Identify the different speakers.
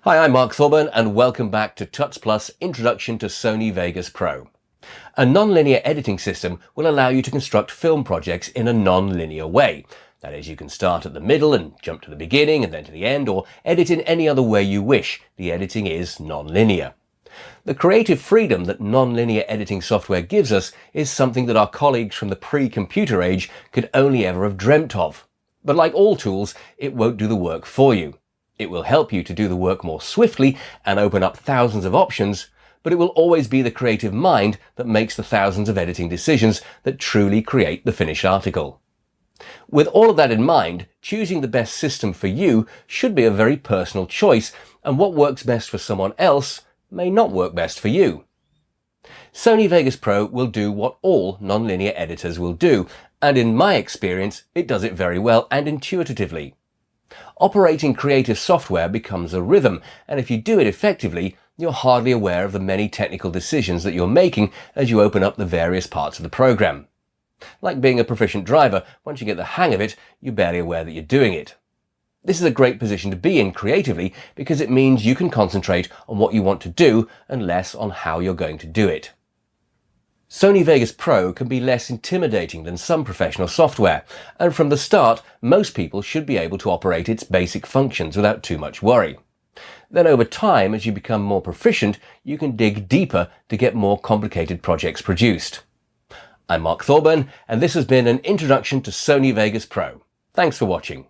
Speaker 1: Hi, I'm Mark Thorburn and welcome back to Tuts Plus Introduction to Sony Vegas Pro. A non-linear editing system will allow you to construct film projects in a non-linear way. That is, you can start at the middle and jump to the beginning and then to the end, or edit in any other way you wish. The editing is non-linear. The creative freedom that non-linear editing software gives us is something that our colleagues from the pre-computer age could only ever have dreamt of. But like all tools, it won't do the work for you. It will help you to do the work more swiftly and open up thousands of options, but it will always be the creative mind that makes the thousands of editing decisions that truly create the finished article. With all of that in mind, choosing the best system for you should be a very personal choice, and what works best for someone else may not work best for you. Sony Vegas Pro will do what all non-linear editors will do, and in my experience, it does it very well and intuitively. Operating creative software becomes a rhythm, and if you do it effectively, you're hardly aware of the many technical decisions that you're making as you open up the various parts of the program. Like being a proficient driver, once you get the hang of it, you're barely aware that you're doing it. This is a great position to be in creatively because it means you can concentrate on what you want to do and less on how you're going to do it. Sony Vegas Pro can be less intimidating than some professional software, and from the start, most people should be able to operate its basic functions without too much worry. Then over time, as you become more proficient, you can dig deeper to get more complicated projects produced. I'm Mark Thorburn, and this has been an introduction to Sony Vegas Pro. Thanks for watching.